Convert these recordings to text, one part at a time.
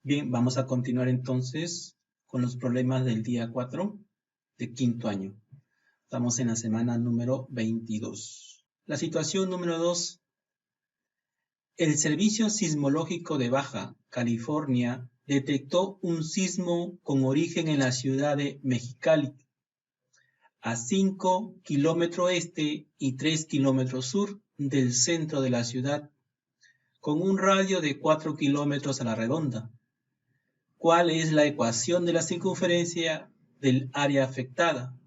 Bien, vamos a continuar entonces con los problemas del día 4 de quinto año. Estamos en la semana número 22. La situación número 2. El Servicio Sismológico de Baja California detectó un sismo con origen en la ciudad de Mexicali, a 5 kilómetros este y 3 kilómetros sur del centro de la ciudad, con un radio de 4 kilómetros a la redonda. ¿Cuál es la ecuación de la circunferencia del área afectada?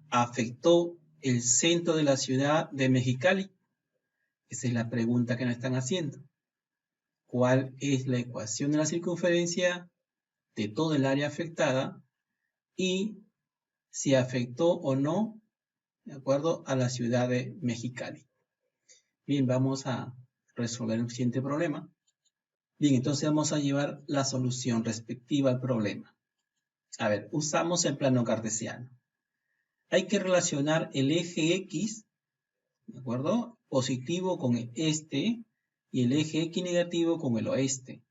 ¿Afectó el centro de la ciudad de Mexicali? Esa es la pregunta que nos están haciendo. ¿Cuál es la ecuación de la circunferencia de todo el área afectada? Y si afectó o no, de acuerdo a la ciudad de Mexicali. Bien, vamos a resolver el siguiente problema. Bien, entonces vamos a llevar la solución respectiva al problema. A ver, usamos el plano cartesiano. Hay que relacionar el eje X, ¿de acuerdo? Positivo con el este y el eje X negativo con el oeste.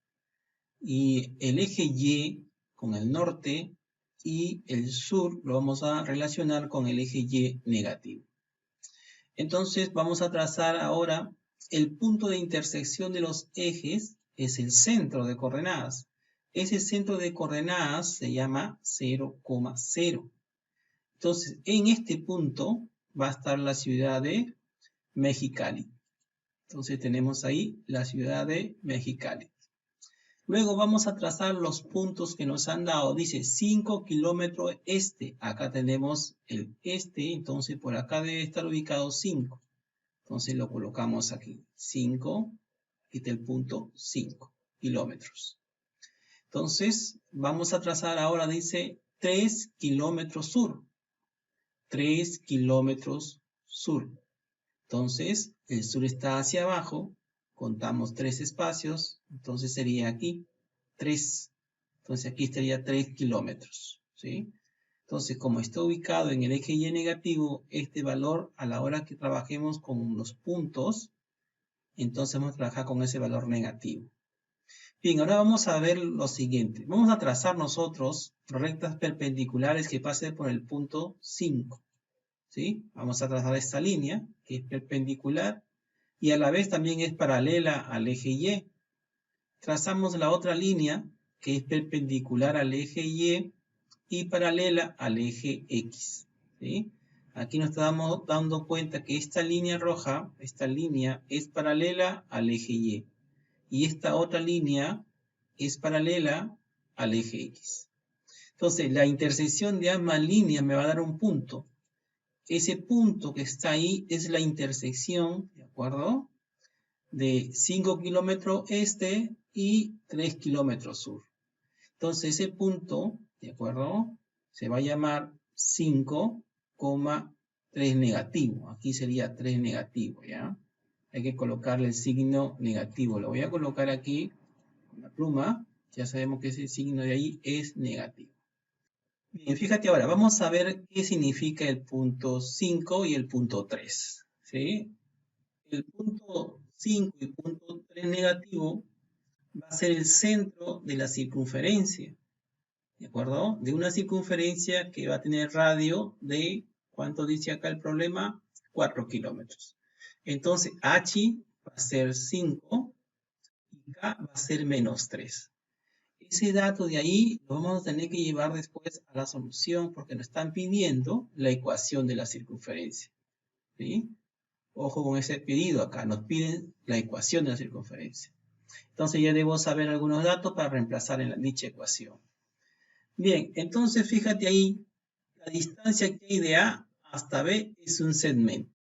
Y el eje Y con el norte y el sur lo vamos a relacionar con el eje Y negativo. Entonces vamos a trazar ahora el punto de intersección de los ejes, es el centro de coordenadas. Ese centro de coordenadas se llama 0,0. Entonces, en este punto va a estar la ciudad de Mexicali. Entonces tenemos ahí la ciudad de Mexicali. Luego vamos a trazar los puntos que nos han dado. Dice 5 kilómetros este. Acá tenemos el este, entonces por acá debe estar ubicado 5. Entonces lo colocamos aquí. 5, aquí está el punto 5 kilómetros. Entonces vamos a trazar ahora, dice 3 kilómetros sur. 3 kilómetros sur. Entonces, el sur está hacia abajo, contamos 3 espacios, entonces sería aquí 3. Entonces aquí estaría 3 kilómetros, ¿sí? Entonces, como está ubicado en el eje Y negativo, este valor a la hora que trabajemos con los puntos, entonces vamos a trabajar con ese valor negativo. Bien, ahora vamos a ver lo siguiente. Vamos a trazar nosotros rectas perpendiculares que pasen por el punto 5. ¿Sí? Vamos a trazar esta línea que es perpendicular y a la vez también es paralela al eje Y. Trazamos la otra línea que es perpendicular al eje Y paralela al eje X. ¿Sí? Aquí nos estamos dando cuenta que esta línea roja, esta línea es paralela al eje y esta otra línea es paralela al eje X. Entonces, la intersección de ambas líneas me va a dar un punto. Ese punto que está ahí es la intersección, ¿de acuerdo? De 5 kilómetros este y 3 kilómetros sur. Entonces ese punto, ¿de acuerdo? Se va a llamar 5,3 negativo. Aquí sería 3 negativo, ¿ya? Hay que colocarle el signo negativo. Lo voy a colocar aquí con la pluma. Ya sabemos que ese signo de ahí es negativo. Bien, fíjate ahora, vamos a ver qué significa el punto 5 y el punto 3. ¿Sí? El punto 5 y punto 3 negativo va a ser el centro de la circunferencia. ¿De acuerdo? De una circunferencia que va a tener radio de, ¿cuánto dice acá el problema? 4 kilómetros. Entonces, H va a ser 5 y K va a ser menos 3. Ese dato de ahí lo vamos a tener que llevar después a la solución porque nos están pidiendo la ecuación de la circunferencia. ¿Sí? Ojo con ese pedido acá, nos piden la ecuación de la circunferencia. Entonces ya debo saber algunos datos para reemplazar en dicha ecuación. Bien, entonces fíjate ahí, la distancia que hay de A hasta B es un segmento.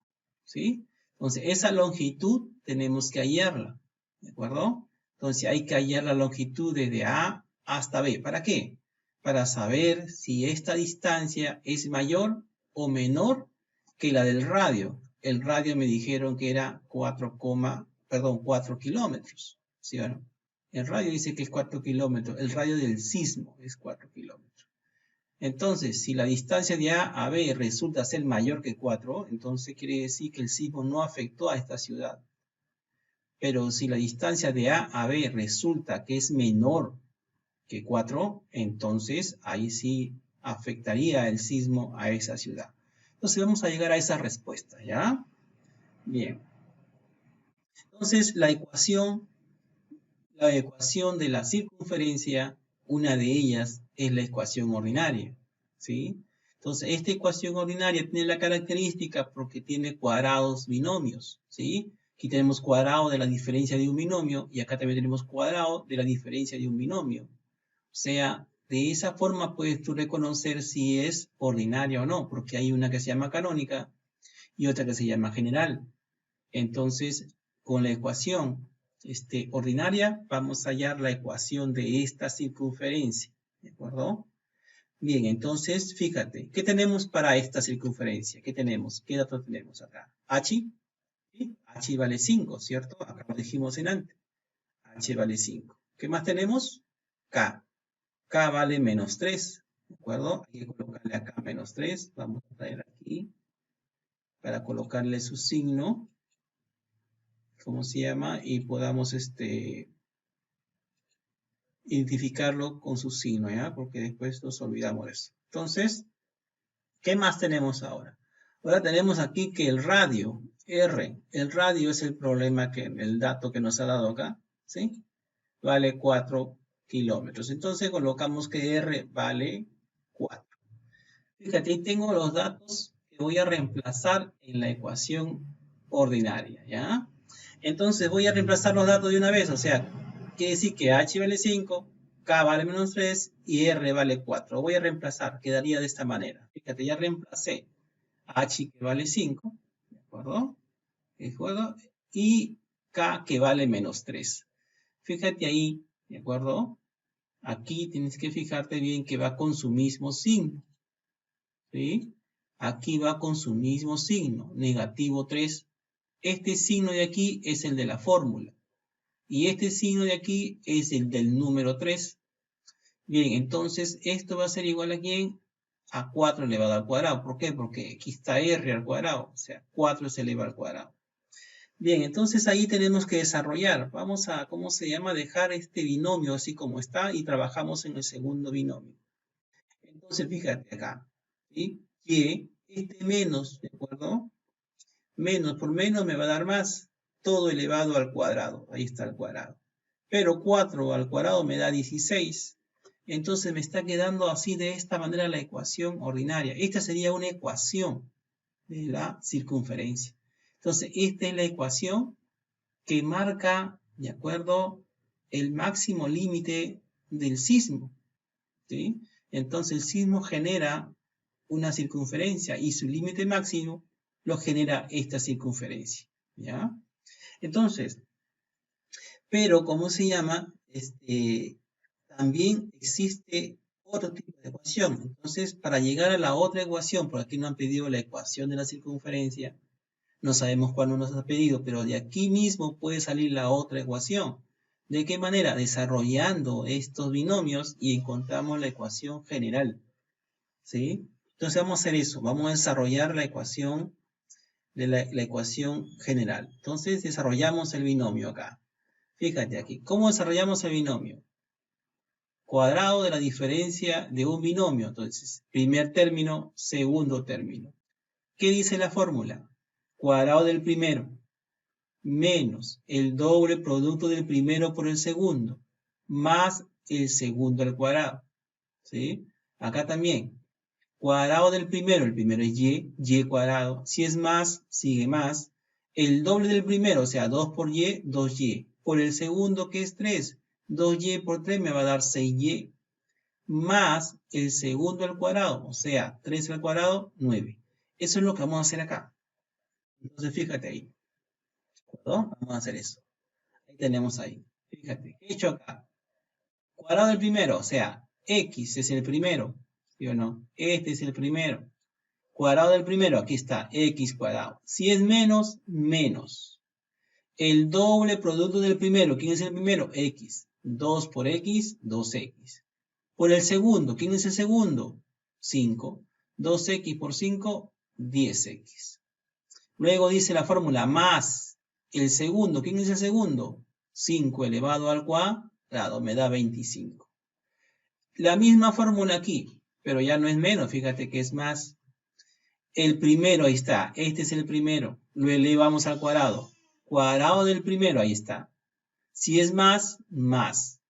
¿Sí? Entonces esa longitud tenemos que hallarla. ¿De acuerdo? Entonces hay que hallar la longitud desde A hasta B. ¿Para qué? Para saber si esta distancia es mayor o menor que la del radio. El radio me dijeron que era 4 kilómetros. ¿Sí o no? El radio dice que es 4 kilómetros. El radio del sismo es 4 kilómetros. Entonces, si la distancia de A a B resulta ser mayor que 4, entonces quiere decir que el sismo no afectó a esta ciudad. Pero si la distancia de A a B resulta que es menor que 4, entonces ahí sí afectaría el sismo a esa ciudad. Entonces vamos a llegar a esa respuesta, ¿ya? Bien. Entonces la ecuación de la circunferencia, una de ellas es la ecuación ordinaria, ¿sí? Entonces esta ecuación ordinaria tiene la característica porque tiene cuadrados binomios, ¿sí? Aquí tenemos cuadrado de la diferencia de un binomio y acá también tenemos cuadrado de la diferencia de un binomio. O sea, de esa forma puedes tú reconocer si es ordinaria o no, porque hay una que se llama canónica y otra que se llama general. Entonces, con la ecuación ordinaria, vamos a hallar la ecuación de esta circunferencia. ¿De acuerdo? Bien, entonces, fíjate, ¿qué tenemos para esta circunferencia? ¿Qué tenemos? ¿Qué dato tenemos acá? H, ¿sí? H vale 5, ¿cierto? Acá lo dijimos en antes. H vale 5. ¿Qué más tenemos? K. K vale menos 3, ¿de acuerdo? Hay que colocarle acá menos 3. Vamos a traer aquí para colocarle su signo. ¿Cómo se llama? Y podamos identificarlo con su signo, ¿ya? Porque después nos olvidamos de eso. Entonces, ¿qué más tenemos ahora? Ahora tenemos aquí que el radio, R, el radio es el problema el dato que nos ha dado acá, ¿sí? Vale 4 kilómetros. Entonces colocamos que R vale 4. Fíjate, ahí tengo los datos que voy a reemplazar en la ecuación ordinaria, ¿ya? Entonces voy a reemplazar los datos de una vez, o sea, quiere decir que H vale 5, K vale menos 3 y R vale 4. Voy a reemplazar, quedaría de esta manera. Fíjate, ya reemplacé H que vale 5, ¿de acuerdo? ¿De acuerdo? Y K que vale menos 3. Fíjate ahí, ¿de acuerdo? Aquí tienes que fijarte bien que va con su mismo signo, ¿sí? Aquí va con su mismo signo, negativo 3. Este signo de aquí es el de la fórmula. Y este signo de aquí es el del número 3. Bien, entonces esto va a ser igual a ¿quién? A 4 elevado al cuadrado. ¿Por qué? Porque aquí está r al cuadrado. O sea, 4 se eleva al cuadrado. Bien, entonces ahí tenemos que desarrollar. Vamos a, ¿cómo se llama? Dejar este binomio así como está y trabajamos en el segundo binomio. Entonces, fíjate acá. ¿Sí? Que este menos, ¿de acuerdo? Menos por menos me va a dar más. Todo elevado al cuadrado. Ahí está el cuadrado. Pero 4 al cuadrado me da 16. Entonces me está quedando así de esta manera la ecuación ordinaria. Esta sería una ecuación de la circunferencia. Entonces esta es la ecuación que marca, ¿de acuerdo?, el máximo límite del sismo, ¿sí? Entonces el sismo genera una circunferencia y su límite máximo lo genera esta circunferencia, ¿ya? Entonces, pero, ¿cómo se llama? También existe otro tipo de ecuación. Entonces, para llegar a la otra ecuación, por aquí nos han pedido la ecuación de la circunferencia, no sabemos cuándo nos ha pedido, pero de aquí mismo puede salir la otra ecuación. ¿De qué manera? Desarrollando estos binomios y encontramos la ecuación general, ¿sí? Entonces vamos a hacer eso, vamos a desarrollar la ecuación de la ecuación general. Entonces desarrollamos el binomio acá. Fíjate aquí, ¿cómo desarrollamos el binomio? Cuadrado de la diferencia de un binomio. Entonces, primer término, segundo término. ¿Qué dice la fórmula? Cuadrado del primero menos el doble producto del primero por el segundo, más el segundo al cuadrado. ¿Sí? Acá también. Cuadrado del primero, el primero es y cuadrado. Si es más, sigue más. El doble del primero, o sea, 2 por y, 2y. Por el segundo, que es 3. 2y por 3 me va a dar 6y. Más el segundo al cuadrado, o sea, 3 al cuadrado, 9. Eso es lo que vamos a hacer acá. Entonces, fíjate ahí. ¿De acuerdo? Vamos a hacer eso. Ahí tenemos ahí. Fíjate, ¿qué he hecho acá? Cuadrado del primero, o sea, x es el primero. ¿Sí o no? Este es el primero. Cuadrado del primero, aquí está, x cuadrado. Si es menos, menos. El doble producto del primero, ¿quién es el primero? X. 2 por x, 2x. Por el segundo, ¿quién es el segundo? 5. 2x por 5, 10x. Luego dice la fórmula más El segundo, ¿quién es el segundo? 5 elevado al cuadrado, me da 25. La misma fórmula aquí, pero ya no es menos, fíjate que es más. El primero, ahí está, este es el primero, lo elevamos al cuadrado. Cuadrado del primero, ahí está. Si es más, más.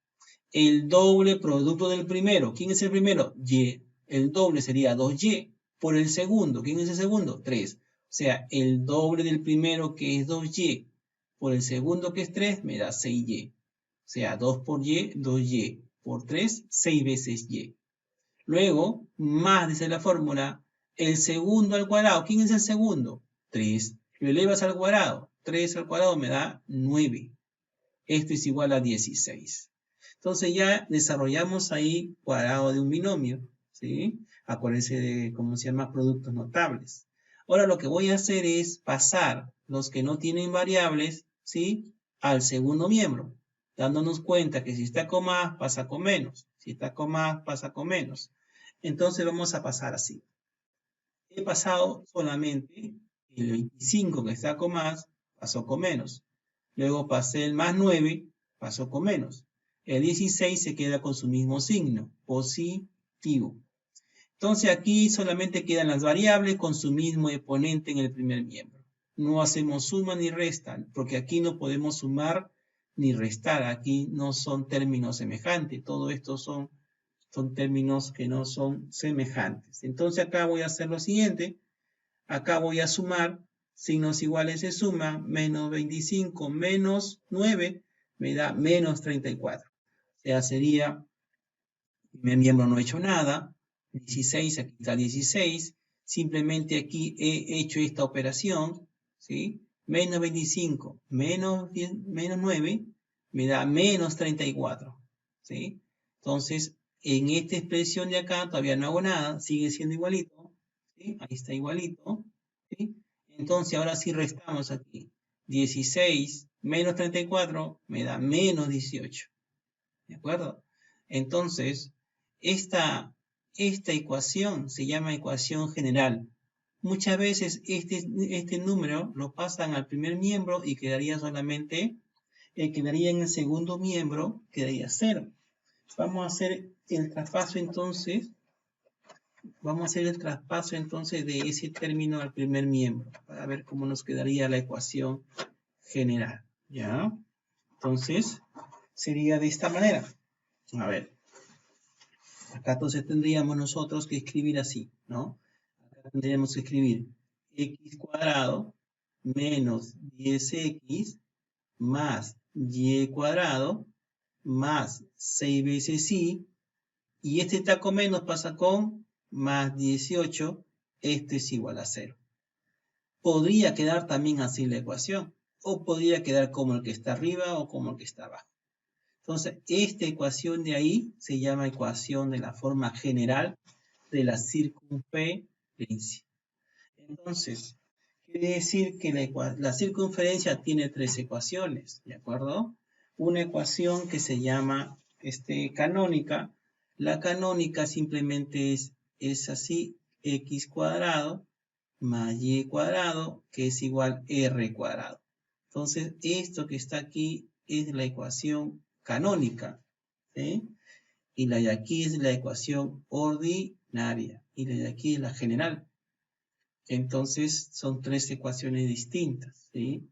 El doble producto del primero, ¿quién es el primero? Y. El doble sería 2y por el segundo, ¿quién es el segundo? 3. O sea, el doble del primero que es 2y por el segundo que es 3 me da 6y. O sea, 2 por y, 2y por 3, 6 veces y. Luego, más dice la fórmula, el segundo al cuadrado. ¿Quién es el segundo? 3. Lo elevas al cuadrado. 3 al cuadrado me da 9. Esto es igual a 16. Entonces ya desarrollamos ahí cuadrado de un binomio, ¿sí? Acuérdense de cómo se llama productos notables. Ahora lo que voy a hacer es pasar los que no tienen variables, ¿sí? Al segundo miembro, dándonos cuenta que si está con más, pasa con menos. Si está con más, pasa con menos. Entonces vamos a pasar así. He pasado solamente el 25 que está con más, pasó con menos. Luego pasé el más 9, pasó con menos. El 16 se queda con su mismo signo, positivo. Entonces aquí solamente quedan las variables con su mismo exponente en el primer miembro. No hacemos suma ni resta, porque aquí no podemos sumar ni restar. Aquí no son términos semejantes. Todo esto son términos que no son semejantes. Entonces acá voy a hacer lo siguiente. Acá voy a sumar. Signos iguales se suma. Menos 25 menos 9 me da menos 34. O sea, sería, mi miembro no he hecho nada. 16, aquí está 16. Simplemente aquí he hecho esta operación. ¿Sí? Menos 25 menos 9 me da menos 34. ¿Sí? Entonces, en esta expresión de acá todavía no hago nada. Sigue siendo igualito. ¿Sí? Ahí está igualito. ¿Sí? Entonces, ahora sí restamos aquí. 16 menos 34 me da menos 18. ¿De acuerdo? Entonces, esta ecuación se llama ecuación general. Muchas veces este número lo pasan al primer miembro y quedaría solamente, quedaría en el segundo miembro, quedaría 0. Vamos a hacer el traspaso entonces. Vamos a hacer el traspaso entonces de ese término al primer miembro para ver cómo nos quedaría la ecuación general. ¿Ya? Entonces, sería de esta manera. A ver. Acá entonces tendríamos nosotros que escribir así, ¿no? Acá tendríamos que escribir x cuadrado menos 10x más y cuadrado más 6 veces y. Y este está con menos, pasa con más 18. Este es igual a 0. Podría quedar también así la ecuación. O podría quedar como el que está arriba o como el que está abajo. Entonces, esta ecuación de ahí se llama ecuación de la forma general de la circunferencia. Entonces, quiere decir que la circunferencia tiene 3 ecuaciones, ¿de acuerdo? Una ecuación que se llama canónica. La canónica simplemente es así, x cuadrado más y cuadrado, que es igual a r cuadrado. Entonces, esto que está aquí es la ecuación canónica, ¿sí? Y la de aquí es la ecuación ordinaria, y la de aquí es la general. Entonces, son 3 ecuaciones distintas, ¿sí?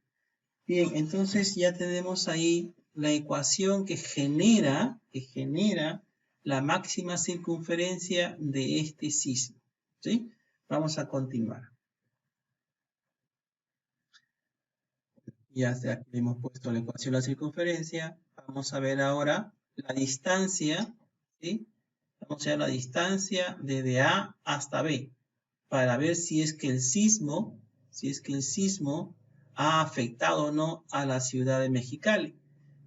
Bien, entonces ya tenemos ahí la ecuación que genera la máxima circunferencia de este sismo, ¿sí? Vamos a continuar. Ya aquí le hemos puesto la ecuación de la circunferencia. Vamos a ver ahora la distancia, ¿sí? Vamos a ver la distancia desde A hasta B para ver si es que el sismo ha afectado o no a la ciudad de Mexicali.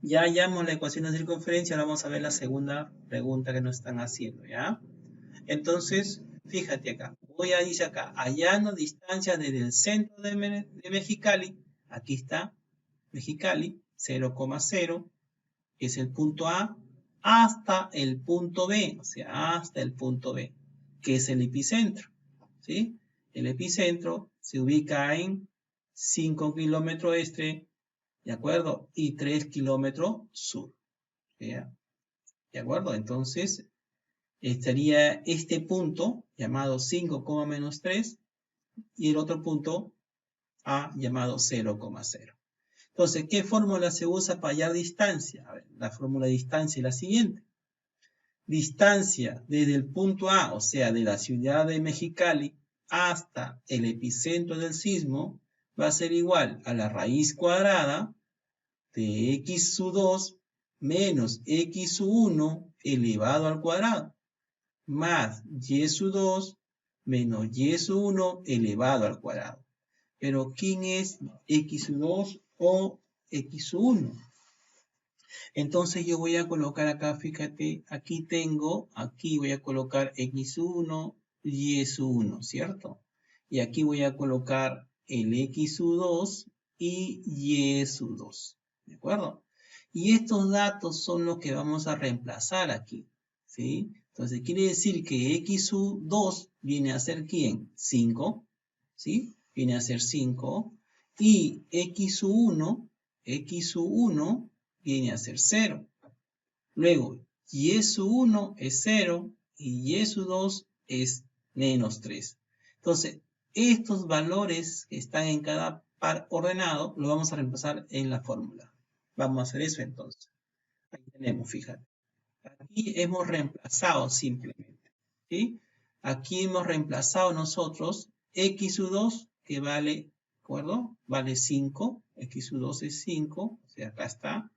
Ya hallamos la ecuación de circunferencia, ahora vamos a ver la segunda pregunta que nos están haciendo, ¿ya? Entonces, fíjate acá, dice acá, hallando distancia desde el centro de Mexicali, aquí está, Mexicali, 0,0, es el punto A, hasta el punto B, o sea, hasta el punto B, que es el epicentro, ¿sí? El epicentro se ubica en 5 kilómetros este ¿de acuerdo? Y 3 kilómetros sur, ¿ya? ¿De acuerdo? Entonces, estaría este punto llamado 5, menos 3 y el otro punto A llamado 0,0. Entonces, ¿qué fórmula se usa para hallar distancia? A ver, la fórmula de distancia es la siguiente. Distancia desde el punto A, o sea, de la ciudad de Mexicali hasta el epicentro del sismo, va a ser igual a la raíz cuadrada de x sub 2 menos x sub 1 elevado al cuadrado, más y sub 2 menos y sub 1 elevado al cuadrado. Pero ¿quién es x sub 2 o x sub 1? Entonces yo voy a colocar acá, fíjate, aquí voy a colocar x1, y1, ¿cierto? Y aquí voy a colocar el x2 y y2, ¿de acuerdo? Y estos datos son los que vamos a reemplazar aquí, ¿sí? Entonces quiere decir que x2 viene a ser ¿quién? 5, ¿sí? Viene a ser 5. Y x1 viene a ser 0. Luego, y sub 1 es 0 y y sub 2 es menos 3. Entonces, estos valores que están en cada par ordenado, lo vamos a reemplazar en la fórmula. Vamos a hacer eso entonces. Ahí tenemos, fíjate. Aquí hemos reemplazado simplemente, ¿sí? Aquí hemos reemplazado nosotros x sub 2, que vale, ¿de acuerdo? Vale 5, x sub 2 es 5, o sea, acá está,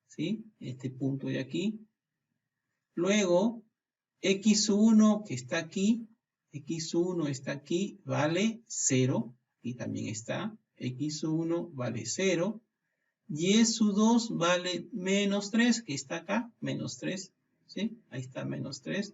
¿sí? Este punto de aquí. Luego, x1 que está aquí, x1 está aquí, vale 0, y también está, x1 vale 0, y sub 2 vale menos 3, que está acá, menos 3, ¿sí? Ahí está, menos 3.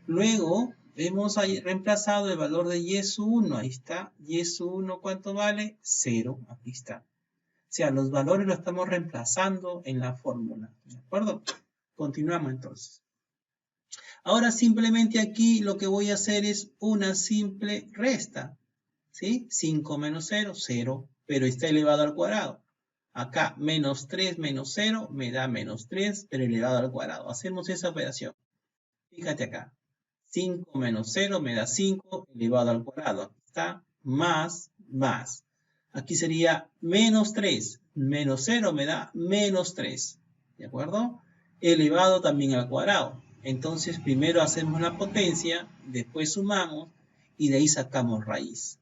Luego, hemos reemplazado el valor de y sub 1, ahí está, y sub 1, ¿cuánto vale? 0, aquí está. O sea, los valores los estamos reemplazando en la fórmula, ¿de acuerdo? Continuamos entonces. Ahora simplemente aquí lo que voy a hacer es una simple resta, ¿sí? 5 menos 0, 0, pero está elevado al cuadrado. Acá, menos 3 menos 0 me da menos 3, pero elevado al cuadrado. Hacemos esa operación. Fíjate acá. 5 menos 0 me da 5 elevado al cuadrado. Aquí está, más. Aquí sería menos 3. Menos 0 me da menos 3. ¿De acuerdo? Elevado también al cuadrado. Entonces, primero hacemos la potencia, después sumamos y de ahí sacamos raíz.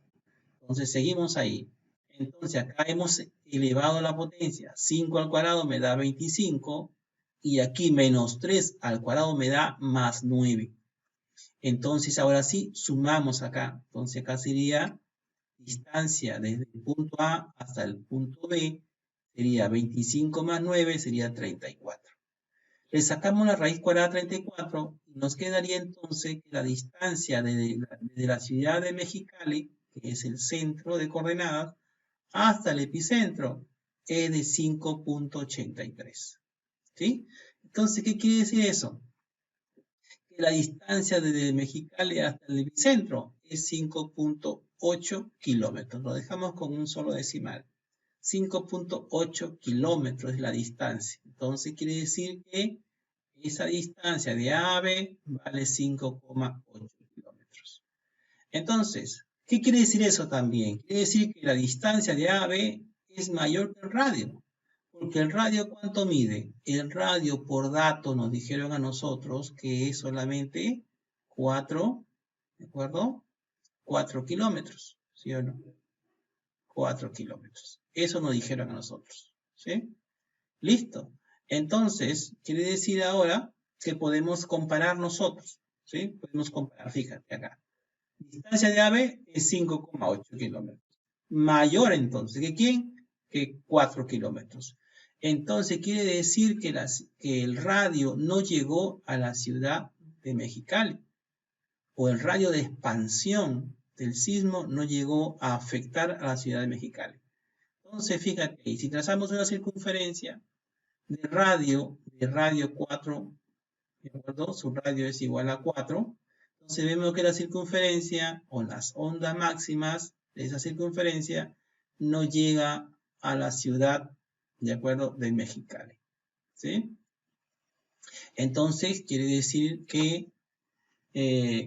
Entonces, seguimos ahí. Entonces, acá hemos elevado la potencia. 5 al cuadrado me da 25 y aquí menos 3 al cuadrado me da más 9. Entonces, ahora sí, sumamos acá. Entonces, acá sería distancia desde el punto A hasta el punto B, sería 25 más 9, sería 34. Le sacamos la raíz cuadrada de 34 y nos quedaría entonces que la distancia desde la ciudad de Mexicali, que es el centro de coordenadas, hasta el epicentro es de 5.83. ¿Sí? Entonces, ¿qué quiere decir eso? Que la distancia desde Mexicali hasta el epicentro es 5.8 kilómetros. Lo dejamos con un solo decimal. 5.8 kilómetros es la distancia. Entonces, quiere decir que esa distancia de A a B vale 5,8 kilómetros. Entonces, ¿qué quiere decir eso también? Quiere decir que la distancia de A a B es mayor que el radio. Porque el radio, ¿cuánto mide? El radio por dato nos dijeron a nosotros que es solamente 4, ¿de acuerdo? 4 kilómetros, ¿sí o no? 4 kilómetros. Eso nos dijeron a nosotros, ¿sí? Listo. Entonces, quiere decir ahora que podemos comparar nosotros, ¿sí? Podemos comparar, fíjate acá. Distancia de AB es 5,8 kilómetros. Mayor entonces, ¿que quién? Que 4 kilómetros. Entonces quiere decir que el radio no llegó a la ciudad de Mexicali, o el radio de expansión del sismo no llegó a afectar a la ciudad de Mexicali. Entonces, fíjate, si trazamos una circunferencia de radio 4, ¿de acuerdo? Su radio es igual a 4. Entonces vemos que la circunferencia o las ondas máximas de esa circunferencia no llega a la ciudad ¿de acuerdo? De Mexicali, ¿sí? Entonces, quiere decir que,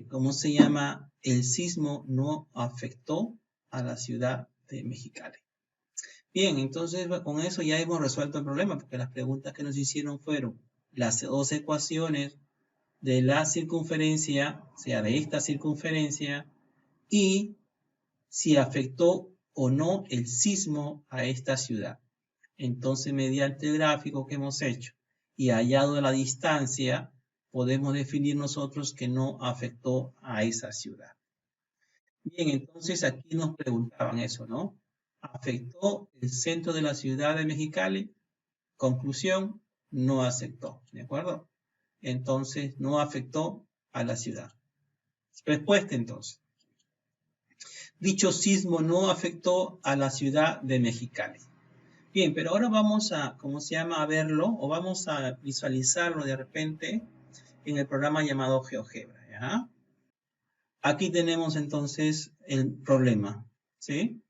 ¿cómo se llama? El sismo no afectó a la ciudad de Mexicali. Bien, entonces con eso ya hemos resuelto el problema, porque las preguntas que nos hicieron fueron las dos ecuaciones de la circunferencia, o sea, de esta circunferencia, y si afectó o no el sismo a esta ciudad. Entonces, mediante el gráfico que hemos hecho y hallado la distancia, podemos definir nosotros que no afectó a esa ciudad. Bien, entonces aquí nos preguntaban eso, ¿no? ¿Afectó el centro de la ciudad de Mexicali? Conclusión, no afectó, ¿de acuerdo? Entonces, no afectó a la ciudad. Respuesta, entonces. Dicho sismo no afectó a la ciudad de Mexicali. Bien, pero ahora vamos a, ¿cómo se llama? A verlo, o vamos a visualizarlo de repente en el programa llamado GeoGebra, ¿ya? Aquí tenemos entonces el problema, ¿sí?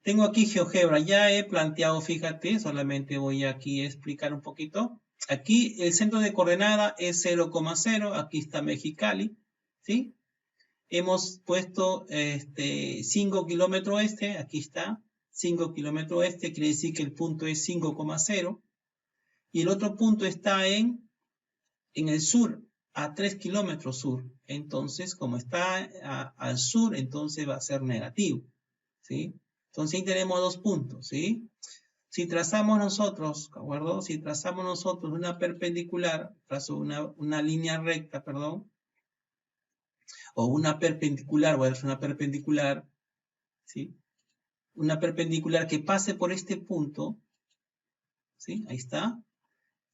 Tengo aquí GeoGebra, ya he planteado, fíjate, solamente voy aquí a explicar un poquito. Aquí el centro de coordenada es 0,0, aquí está Mexicali, ¿sí? Hemos puesto 5 kilómetros este, aquí está, 5 kilómetros este, quiere decir que el punto es 5,0. Y el otro punto está en el sur, a 3 kilómetros sur. Entonces, como está al sur, entonces va a ser negativo, ¿sí? Entonces ahí tenemos dos puntos, ¿sí? Si trazamos nosotros, ¿de acuerdo? Si trazamos nosotros una perpendicular, trazo una línea recta, perdón, o una perpendicular, voy a hacer una perpendicular, ¿sí? Una perpendicular que pase por este punto, ¿sí? Ahí está.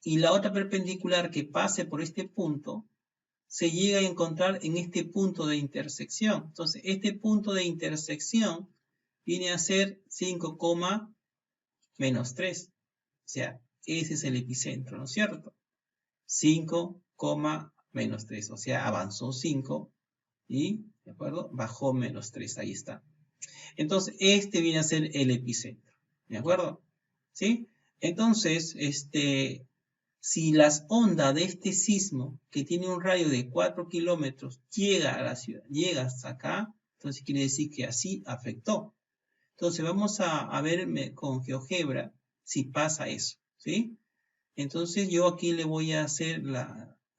Y la otra perpendicular que pase por este punto, se llega a encontrar en este punto de intersección. Entonces, este punto de intersección viene a ser 5, menos 3. O sea, ese es el epicentro, ¿no es cierto? 5, menos 3. O sea, avanzó 5 y, ¿de acuerdo? Bajó menos 3. Ahí está. Entonces, este viene a ser el epicentro. ¿De acuerdo? ¿Sí? Entonces, si las ondas de este sismo, que tiene un radio de 4 kilómetros, llega a la ciudad, llega hasta acá, entonces quiere decir que así afectó. Entonces vamos a ver con GeoGebra si pasa eso, ¿sí? Entonces yo aquí le voy a hacer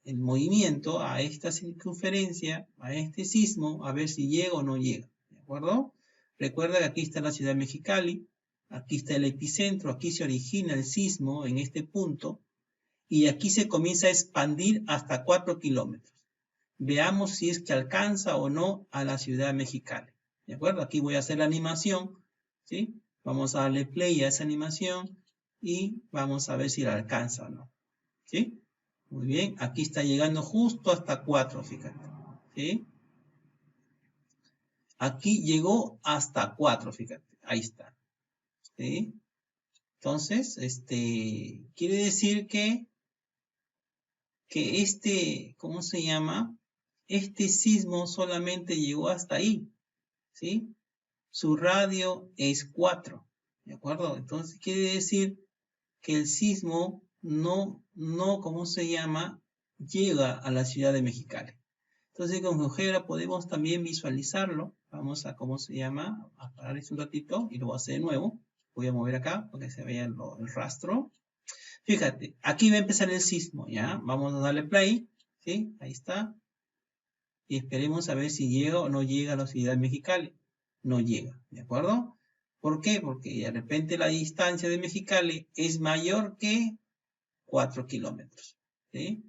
el movimiento a esta circunferencia, a este sismo, a ver si llega o no llega, ¿de acuerdo? Recuerda que aquí está la ciudad de Mexicali, aquí está el epicentro, aquí se origina el sismo en este punto, y aquí se comienza a expandir hasta 4 kilómetros. Veamos si es que alcanza o no a la ciudad de Mexicali. ¿De acuerdo? Aquí voy a hacer la animación, ¿sí? Vamos a darle play a esa animación y vamos a ver si la alcanza o no, ¿sí? Muy bien, aquí está llegando justo hasta 4, fíjate, ¿sí? Aquí llegó hasta 4, fíjate, ahí está, ¿sí? Entonces, quiere decir que ¿cómo se llama? Este sismo solamente llegó hasta ahí, ¿sí? Su radio es 4, ¿de acuerdo? Entonces quiere decir que el sismo ¿cómo se llama? Llega a la ciudad de Mexicali. Entonces con GeoGebra podemos también visualizarlo. Vamos a, ¿cómo se llama? A parar un ratito y lo voy a hacer de nuevo. Voy a mover acá para que se vea el rastro. Fíjate, aquí va a empezar el sismo, ¿ya? Vamos a darle play, ¿sí? Ahí está. Y esperemos a ver si llega o no llega a la ciudad de Mexicali. No llega, ¿de acuerdo? ¿Por qué? Porque de repente la distancia de Mexicali es mayor que 4 kilómetros, ¿sí?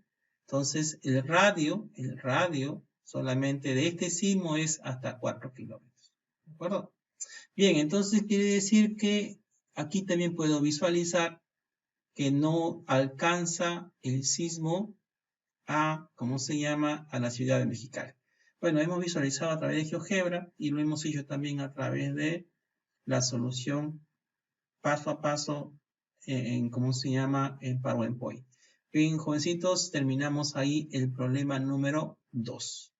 Entonces, el radio solamente de este sismo es hasta 4 kilómetros, ¿de acuerdo? Bien, entonces quiere decir que aquí también puedo visualizar que no alcanza el sismo a, ¿cómo se llama?, a la ciudad de Mexicali. Bueno, hemos visualizado a través de GeoGebra y lo hemos hecho también a través de la solución paso a paso ¿cómo se llama?, en PowerPoint. Bien, jovencitos, terminamos ahí el problema número 2.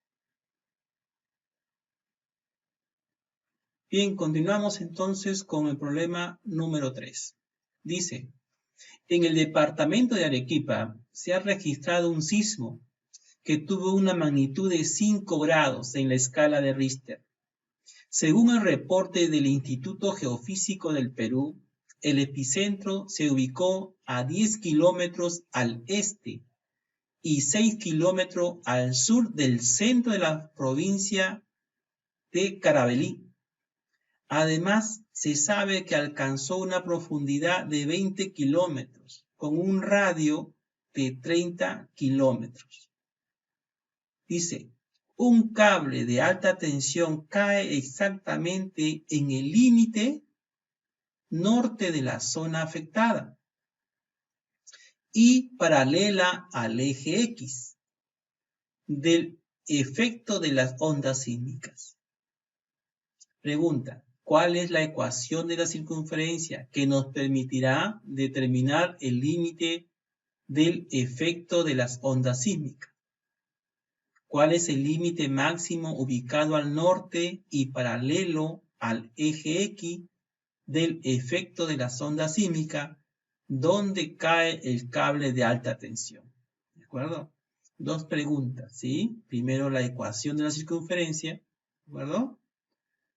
Bien, continuamos entonces con el problema número 3. Dice, En el departamento de Arequipa se ha registrado un sismo que tuvo una magnitud de 5 grados en la escala de Richter. Según el reporte del Instituto Geofísico del Perú, el epicentro se ubicó a 10 kilómetros al este y 6 kilómetros al sur del centro de la provincia de Carabalí. Además, se sabe que alcanzó una profundidad de 20 kilómetros con un radio de 30 kilómetros. Dice, un cable de alta tensión cae exactamente en el límite norte de la zona afectada y paralela al eje X del efecto de las ondas sísmicas. Pregunta, ¿cuál es la ecuación de la circunferencia que nos permitirá determinar el límite del efecto de las ondas sísmicas? ¿Cuál es el límite máximo ubicado al norte y paralelo al eje X del efecto de las ondas sísmicas donde cae el cable de alta tensión? ¿De acuerdo? Dos preguntas, ¿sí? Primero la ecuación de la circunferencia, ¿de acuerdo?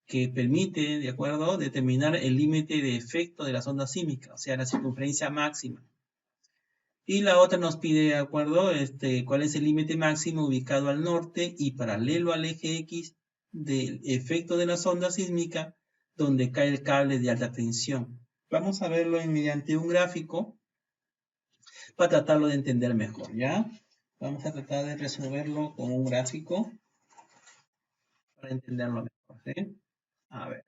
Que permite, ¿de acuerdo?, determinar el límite de efecto de las ondas sísmicas, o sea, la circunferencia máxima. Y la otra nos pide, ¿de acuerdo?, cuál es el límite máximo ubicado al norte y paralelo al eje X del efecto de las ondas sísmicas donde cae el cable de alta tensión. Vamos a verlo mediante un gráfico para tratarlo de entender mejor, ¿ya? Vamos a tratar de resolverlo con un gráfico para entenderlo mejor, ¿sí? A ver.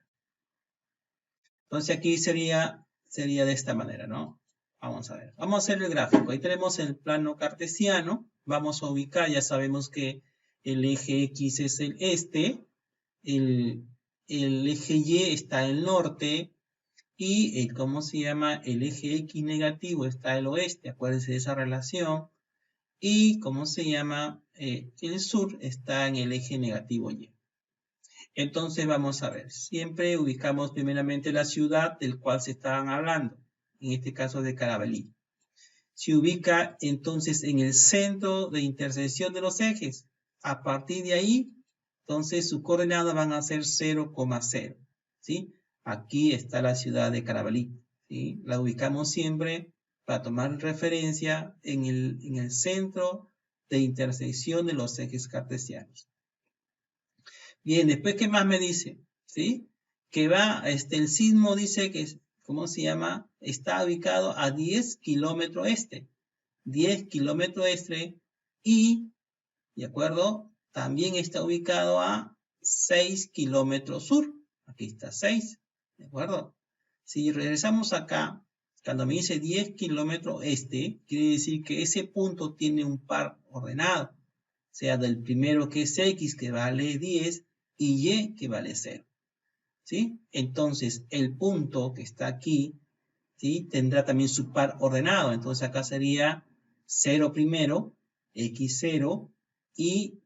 Entonces aquí sería de esta manera, ¿no? Vamos a ver. Vamos a hacer el gráfico. Ahí tenemos el plano cartesiano. Vamos a ubicar, ya sabemos que el eje X es el este, el eje Y está el norte y ¿cómo se llama? El eje X negativo está el oeste. Acuérdense de esa relación. Y ¿cómo se llama? El sur está en el eje negativo Y. Entonces vamos a ver, siempre ubicamos primeramente la ciudad del cual se estaban hablando, en este caso de Carabalí. Se ubica entonces en el centro de intersección de los ejes. A partir de ahí, entonces sus coordenadas van a ser 0,0. ¿Sí? Aquí está la ciudad de Carabalí. ¿Sí? La ubicamos siempre para tomar referencia en el centro de intersección de los ejes cartesianos. Bien, después, ¿qué más me dice? ¿Sí? Que va, el sismo dice que, ¿cómo se llama? Está ubicado a 10 kilómetros este. 10 kilómetros este y, ¿de acuerdo? También está ubicado a 6 kilómetros sur. Aquí está 6, ¿de acuerdo? Si regresamos acá, cuando me dice 10 kilómetros este, quiere decir que ese punto tiene un par ordenado. O sea, del primero que es X, que vale 10, y Y que vale 0. ¿Sí? Entonces, el punto que está aquí, ¿sí?, tendrá también su par ordenado. Entonces, acá sería 0 primero, X0, y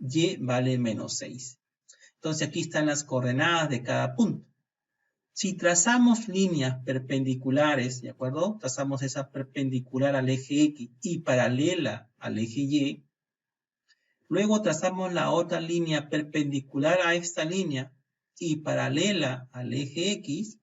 Y vale menos 6. Entonces, aquí están las coordenadas de cada punto. Si trazamos líneas perpendiculares, ¿de acuerdo? Trazamos esa perpendicular al eje X y paralela al eje Y. Luego trazamos la otra línea perpendicular a esta línea y paralela al eje X.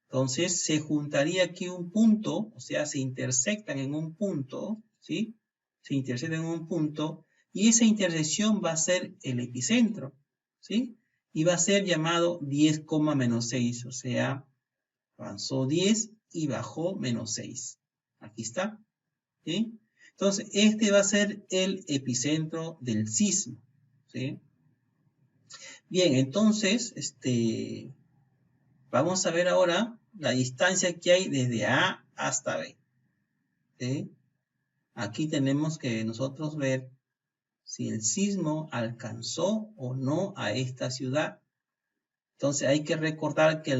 Entonces se juntaría aquí un punto, o sea, se intersectan en un punto, ¿sí? Se intersectan en un punto y esa intersección va a ser el epicentro, ¿sí? Y va a ser llamado 10, menos 6, o sea, avanzó 10 y bajó menos 6. Aquí está, ¿sí? Entonces, este va a ser el epicentro del sismo, ¿sí? Bien, entonces, vamos a ver ahora la distancia que hay desde A hasta B, ¿sí? Aquí tenemos que nosotros ver si el sismo alcanzó o no a esta ciudad. Entonces, hay que recordar que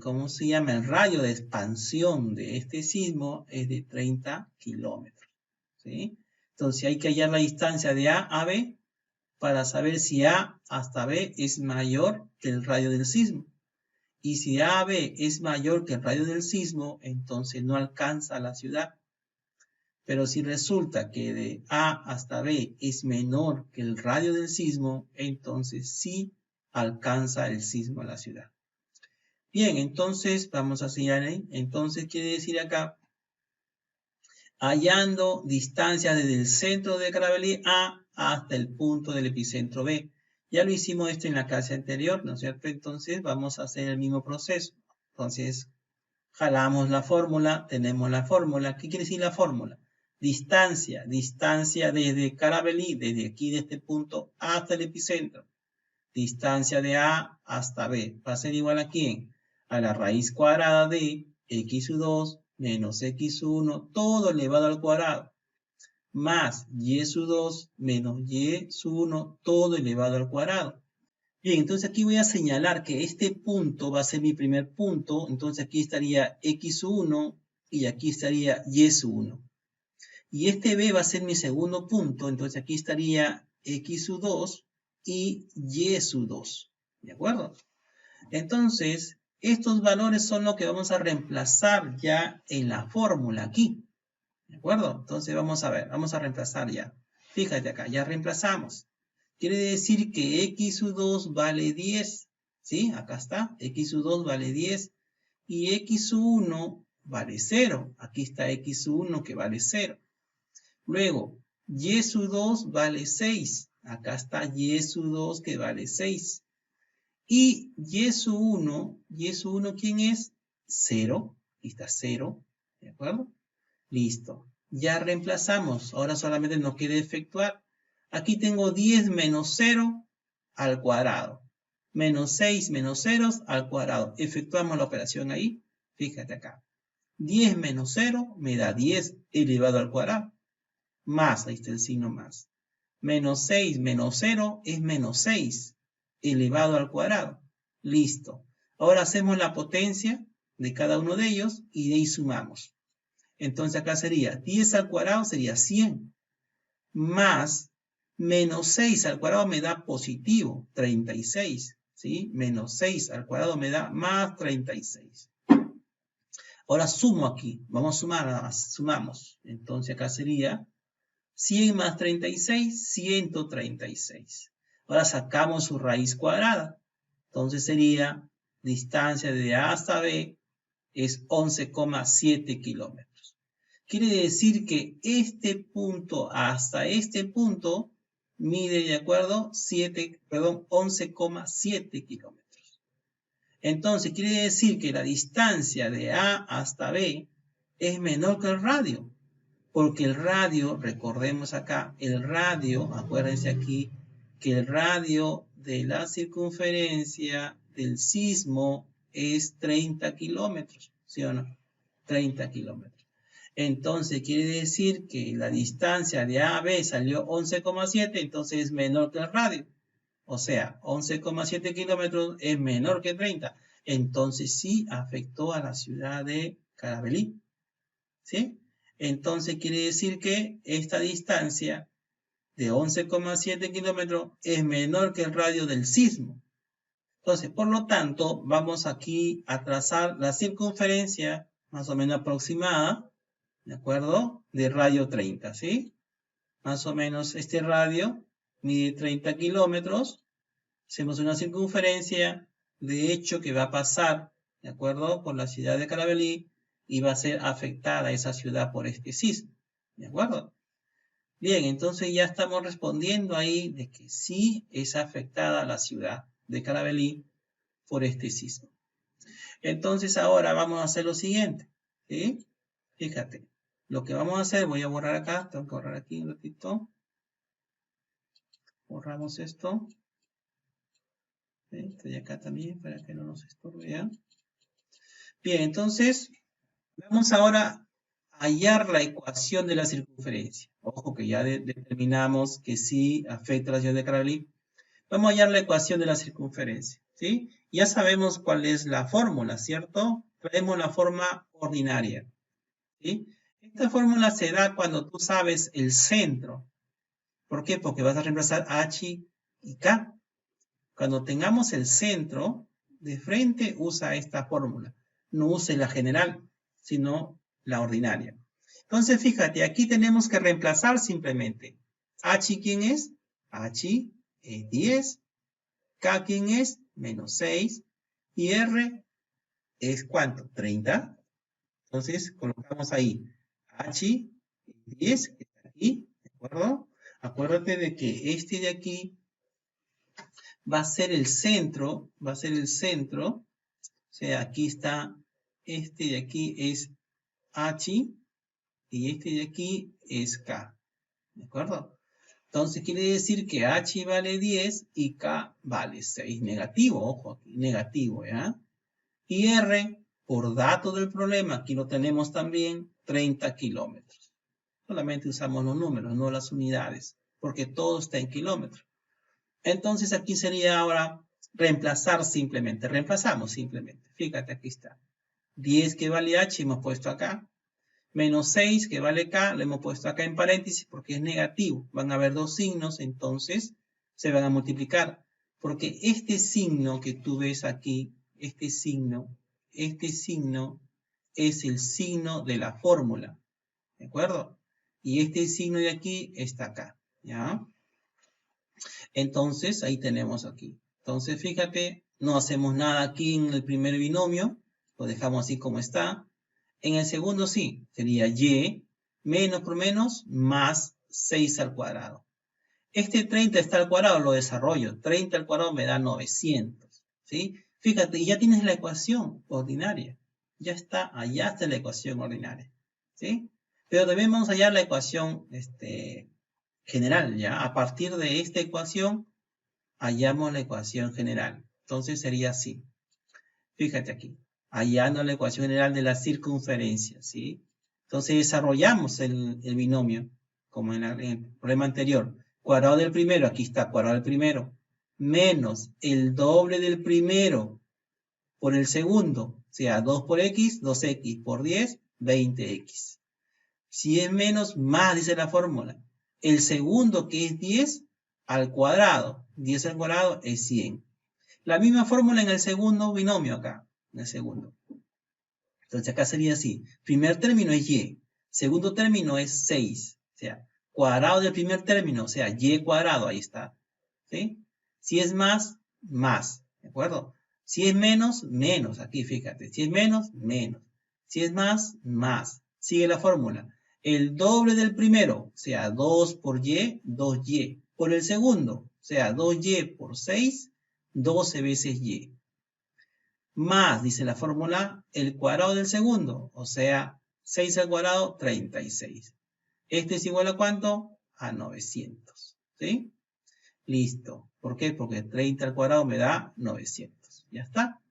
¿cómo se llama? El radio de expansión de este sismo es de 30 kilómetros. ¿Sí? Entonces hay que hallar la distancia de A a B para saber si A hasta B es mayor que el radio del sismo. Y si AB es mayor que el radio del sismo, entonces no alcanza la ciudad. Pero si resulta que de A hasta B es menor que el radio del sismo, entonces sí alcanza el sismo a la ciudad. Bien, entonces vamos a señalar ahí. Entonces quiere decir acá, hallando distancia desde el centro de Carabalí A hasta el punto del epicentro B. Ya lo hicimos esto en la clase anterior, ¿no es cierto? Entonces vamos a hacer el mismo proceso. Entonces, jalamos la fórmula, tenemos la fórmula. ¿Qué quiere decir la fórmula? Distancia desde Carabalí, desde aquí, de este punto, hasta el epicentro. Distancia de A hasta B. ¿Va a ser igual a quién? A la raíz cuadrada de x2 menos x1, todo elevado al cuadrado, más y2 menos y1, todo elevado al cuadrado. Bien, entonces aquí voy a señalar que este punto va a ser mi primer punto, entonces aquí estaría x1 y aquí estaría y1. Y este B va a ser mi segundo punto, entonces aquí estaría x2 y y2. ¿De acuerdo? Entonces, estos valores son los que vamos a reemplazar ya en la fórmula aquí. ¿De acuerdo? Entonces vamos a ver, vamos a reemplazar ya. Fíjate acá, ya reemplazamos. Quiere decir que x2 vale 10. ¿Sí? Acá está. x2 vale 10. Y x1 vale 0. Aquí está x1 que vale 0. Luego, y2 vale 6. Acá está y2 que vale 6. Y y1, ¿quién es? 0. Aquí está 0. ¿De acuerdo? Listo. Ya reemplazamos. Ahora solamente nos quiere efectuar. Aquí tengo 10 menos 0 al cuadrado. Menos 6 menos 0 al cuadrado. Efectuamos la operación ahí. Fíjate acá. 10 menos 0 me da 10 elevado al cuadrado. Más, ahí está el signo más. Menos 6 menos 0 es menos 6 elevado al cuadrado. Listo. Ahora hacemos la potencia de cada uno de ellos y de ahí sumamos. Entonces acá sería 10 al cuadrado sería 100. Más menos 6 al cuadrado me da positivo, 36. ¿Sí? Menos 6 al cuadrado me da más 36. Ahora sumo aquí. Vamos a sumar nada más. Sumamos. Entonces acá sería 100 más 36, 136. Ahora sacamos su raíz cuadrada. Entonces sería distancia de A hasta B es 11,7 kilómetros. Quiere decir que este punto hasta este punto mide, ¿de acuerdo? 11,7 kilómetros. Entonces quiere decir que la distancia de A hasta B es menor que el radio. Porque el radio, recordemos acá, el radio, acuérdense aquí, que el radio de la circunferencia del sismo es 30 kilómetros, ¿sí o no? 30 kilómetros. Entonces quiere decir que la distancia de A a B salió 11,7, entonces es menor que el radio. O sea, 11,7 kilómetros es menor que 30. Entonces sí afectó a la ciudad de Carabalí. ¿Sí? Entonces quiere decir que esta distancia de 11,7 kilómetros es menor que el radio del sismo. Entonces, por lo tanto, vamos aquí a trazar la circunferencia más o menos aproximada, ¿de acuerdo? De radio 30, ¿sí? Más o menos este radio mide 30 kilómetros. Hacemos una circunferencia de hecho que va a pasar, ¿de acuerdo? Por la ciudad de Carabalí y va a ser afectada esa ciudad por este sismo, ¿de acuerdo? Bien, entonces ya estamos respondiendo ahí de que sí es afectada la ciudad de Carabalí por este sismo. Entonces ahora vamos a hacer lo siguiente, ¿sí? Fíjate, lo que vamos a hacer, voy a borrar acá, tengo que borrar aquí un ratito. Borramos esto. ¿Sí? Estoy acá también para que no nos estorbe. Bien, entonces vamos ahora a hallar la ecuación de la circunferencia. Ojo que ya determinamos que sí afecta a la ciudad de Carabalí. Vamos a hallar la ecuación de la circunferencia, ¿sí? Ya sabemos cuál es la fórmula, ¿cierto? Traemos la forma ordinaria, ¿sí? Esta fórmula se da cuando tú sabes el centro. ¿Por qué? Porque vas a reemplazar H y K. Cuando tengamos el centro, de frente, usa esta fórmula. No use la general, sino la ordinaria. Entonces, fíjate, aquí tenemos que reemplazar simplemente. H, ¿quién es? H es 10. K, ¿quién es? Menos 6. Y R es ¿cuánto? 30. Entonces, colocamos ahí H es 10, que está aquí, ¿de acuerdo? Acuérdate de que este de aquí va a ser el centro, o sea, aquí está, este de aquí es H y este de aquí es K, ¿de acuerdo? Entonces quiere decir que H vale 10 y K vale 6, negativo, ojo aquí, negativo, ¿ya? Y R, por dato del problema, aquí lo tenemos también, 30 kilómetros. Solamente usamos los números, no las unidades, porque todo está en kilómetros. Entonces aquí sería ahora reemplazar simplemente, reemplazamos simplemente. Fíjate, aquí está. 10 que vale H hemos puesto acá. Menos 6 que vale K, lo hemos puesto acá en paréntesis porque es negativo. Van a haber dos signos, entonces se van a multiplicar. Porque este signo que tú ves aquí, este signo es el signo de la fórmula. ¿De acuerdo? Y este signo de aquí está acá. ¿Ya? Entonces, ahí tenemos aquí. Entonces, fíjate, no hacemos nada aquí en el primer binomio. Lo dejamos así como está. En el segundo sí, sería y menos por menos más 6 al cuadrado. Este 30 está al cuadrado, lo desarrollo. 30 al cuadrado me da 900. ¿Sí? Fíjate, ya tienes la ecuación ordinaria. Ya está, allá está la ecuación ordinaria. ¿Sí? Pero también vamos a hallar la ecuación general, ¿ya? A partir de esta ecuación, hallamos la ecuación general. Entonces sería así. Fíjate aquí. Hallando la ecuación general de la circunferencia, ¿sí? Entonces desarrollamos el binomio, como en el problema anterior. Cuadrado del primero, aquí está, cuadrado del primero, menos el doble del primero por el segundo, o sea, 2 por x, 2x por 10, 20x. Si es menos, más dice la fórmula. El segundo, que es 10, al cuadrado. 10 al cuadrado es 100. La misma fórmula en el segundo binomio acá, en el segundo. Entonces acá sería así. Primer término es y. Segundo término es 6. O sea, cuadrado del primer término, o sea, y cuadrado, ahí está. ¿Sí? Si es más, más. ¿De acuerdo? Si es menos, menos. Aquí fíjate. Si es menos, menos. Si es más, más. Sigue la fórmula. El doble del primero, o sea, 2 por y, 2y. Por el segundo, o sea, 2y por 6, 12 veces y. Más, dice la fórmula, el cuadrado del segundo, o sea, 6 al cuadrado, 36. ¿Este es igual a cuánto? A 900. ¿Sí? Listo. ¿Por qué? Porque 30 al cuadrado me da 900. Ya está.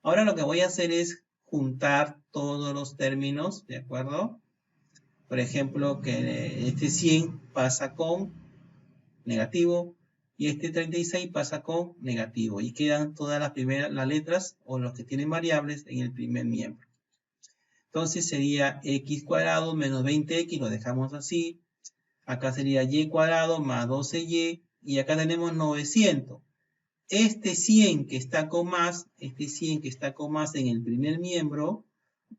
Ahora lo que voy a hacer es juntar todos los términos, ¿de acuerdo? Por ejemplo, que este 100 pasa con negativo y este 36 pasa con negativo y quedan todas las letras o los que tienen variables en el primer miembro. Entonces sería x cuadrado menos 20x, lo dejamos así. Acá sería y cuadrado más 12y y acá tenemos 900. Este 100 que está con más, en el primer miembro,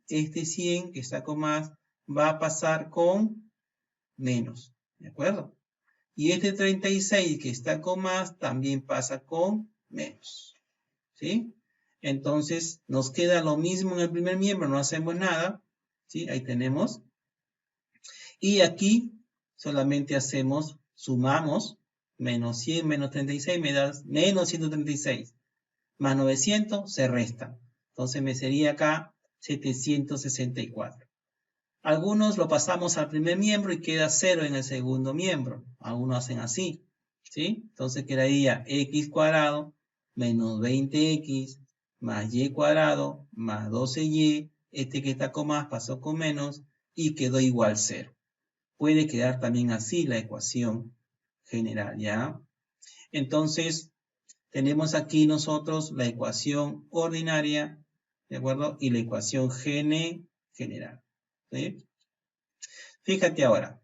este 100 que está con más va a pasar con menos, ¿de acuerdo? Y este 36 que está con más también pasa con menos. ¿Sí? Entonces nos queda lo mismo en el primer miembro, no hacemos nada. ¿Sí? Ahí tenemos. Y aquí solamente hacemos, sumamos, menos 100 menos 36 me da menos 136. Más 900 se resta. Entonces me sería acá 764. Algunos lo pasamos al primer miembro y queda 0 en el segundo miembro. Algunos hacen así. ¿Sí? Entonces quedaría x cuadrado menos 20x más y cuadrado más 12y. Este que está con más pasó con menos y quedó igual 0. Puede quedar también así la ecuación general, ¿ya? Entonces, tenemos aquí nosotros la ecuación ordinaria, ¿de acuerdo? Y la ecuación general. ¿Sí? Fíjate ahora.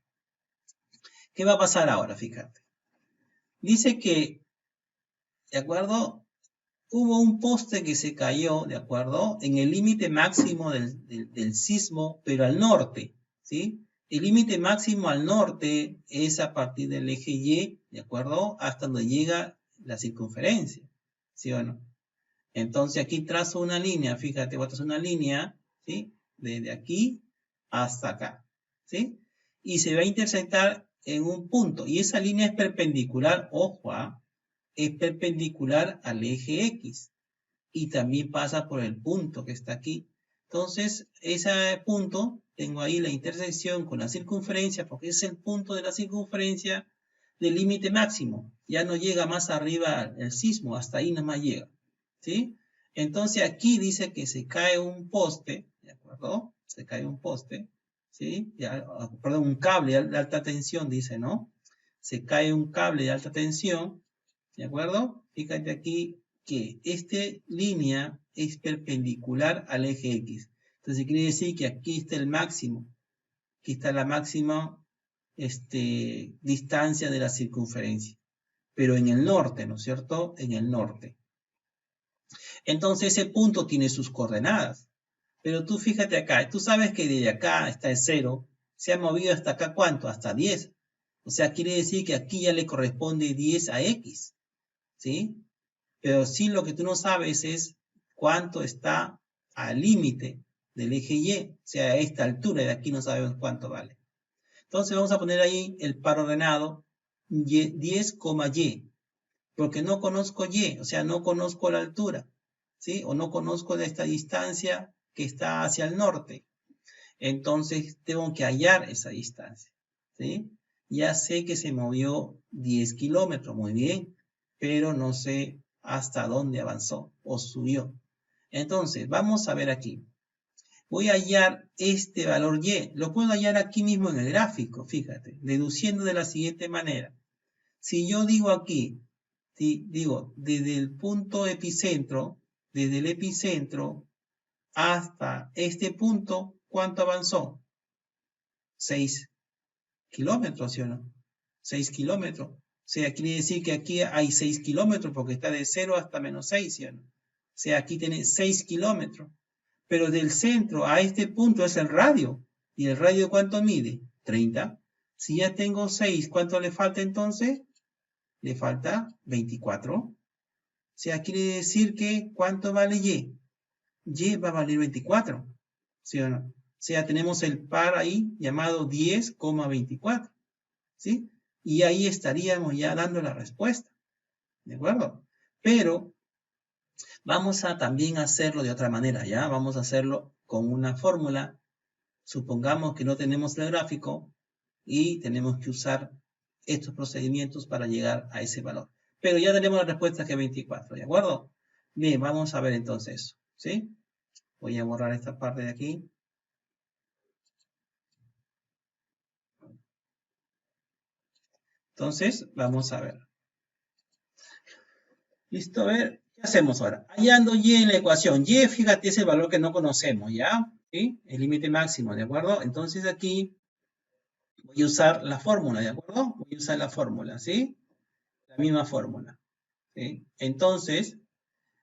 ¿Qué va a pasar ahora? Fíjate. Dice que, ¿de acuerdo? hubo un poste que se cayó, ¿de acuerdo? En el límite máximo del sismo, pero al norte, ¿sí? El límite máximo al norte es a partir del eje Y, ¿de acuerdo? Hasta donde llega la circunferencia, ¿sí o no? Entonces aquí trazo una línea, fíjate, voy a trazar una línea, ¿sí? Desde aquí hasta acá, ¿sí? Y se va a intersectar en un punto, y esa línea es perpendicular, ojo, es perpendicular al eje X, y también pasa por el punto que está aquí. Entonces, ese punto, tengo ahí la intersección con la circunferencia, porque es el punto de la circunferencia del límite máximo. Ya no llega más arriba el sismo, hasta ahí nomás llega, ¿sí? Entonces aquí dice que se cae un poste, ¿de acuerdo? Se cae un poste, ¿sí? Ya, perdón, un cable de alta tensión, dice, ¿no? Se cae un cable de alta tensión, ¿de acuerdo? Fíjate aquí que esta línea es perpendicular al eje X. Entonces quiere decir que aquí está el máximo. Aquí está la máxima distancia de la circunferencia. Pero en el norte, ¿no es cierto? En el norte. Entonces ese punto tiene sus coordenadas. Pero tú fíjate acá, tú sabes que desde acá está el 0, se ha movido hasta acá, ¿cuánto? Hasta 10. O sea, quiere decir que aquí ya le corresponde 10 a X, ¿sí? Pero sí lo que tú no sabes es cuánto está al límite del eje Y, o sea, a esta altura, de aquí no sabemos cuánto vale. Entonces vamos a poner ahí el par ordenado 10, Y, porque no conozco Y, o sea, no conozco la altura, ¿sí? O no conozco de esta distancia que está hacia el norte. Entonces tengo que hallar esa distancia, ¿sí? Ya sé que se movió 10 kilómetros, muy bien, pero no sé hasta dónde avanzó o subió. Entonces, vamos a ver aquí. Voy a hallar este valor Y. Lo puedo hallar aquí mismo en el gráfico, fíjate, deduciendo de la siguiente manera. Si yo digo aquí, ¿sí? Digo, desde el punto epicentro, desde el epicentro hasta este punto, ¿cuánto avanzó? 6 kilómetros, ¿sí o no? 6 kilómetros. O sea, quiere decir que aquí hay 6 kilómetros porque está de 0 hasta menos 6, ¿sí o no? O sea, aquí tiene 6 kilómetros. Pero del centro a este punto es el radio. ¿Y el radio cuánto mide? 30. Si ya tengo 6, ¿cuánto le falta entonces? Le falta 24. O sea, quiere decir que ¿cuánto vale Y? Y va a valer 24. ¿Sí o no? O sea, tenemos el par ahí llamado 10,24. ¿Sí? Y ahí estaríamos ya dando la respuesta, ¿de acuerdo? Pero vamos a también hacerlo de otra manera, ¿ya? Vamos a hacerlo con una fórmula. Supongamos que no tenemos el gráfico y tenemos que usar estos procedimientos para llegar a ese valor. Pero ya tenemos la respuesta que es 24, ¿de acuerdo? Bien, vamos a ver entonces eso, ¿sí? Voy a borrar esta parte de aquí. Entonces, vamos a ver. Listo, a ver, ¿qué hacemos ahora? Hallando Y en la ecuación. Y, fíjate, es el valor que no conocemos, ¿ya? ¿Sí? El límite máximo, ¿de acuerdo? Entonces aquí voy a usar la fórmula, ¿de acuerdo? Voy a usar la fórmula, ¿sí? La misma fórmula, ¿sí? Entonces,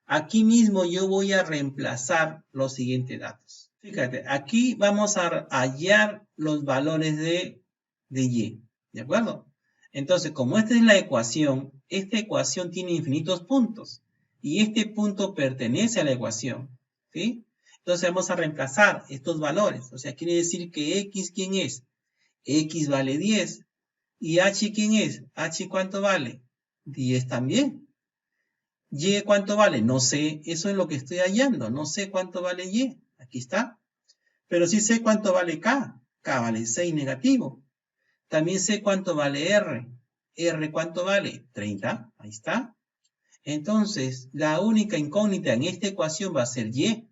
aquí mismo yo voy a reemplazar los siguientes datos. Fíjate, aquí vamos a hallar los valores de Y, ¿de acuerdo? Entonces, como esta es la ecuación, esta ecuación tiene infinitos puntos y este punto pertenece a la ecuación, ¿sí? Entonces vamos a reemplazar estos valores. O sea, quiere decir que X, ¿quién es? X vale 10. ¿Y H quién es? H, ¿cuánto vale? 10 también. ¿Y cuánto vale? No sé, eso es lo que estoy hallando. No sé cuánto vale Y. Aquí está. Pero sí sé cuánto vale K. K vale 6 negativo. También sé cuánto vale R. R, ¿cuánto vale? 30. Ahí está. Entonces, la única incógnita en esta ecuación va a ser Y.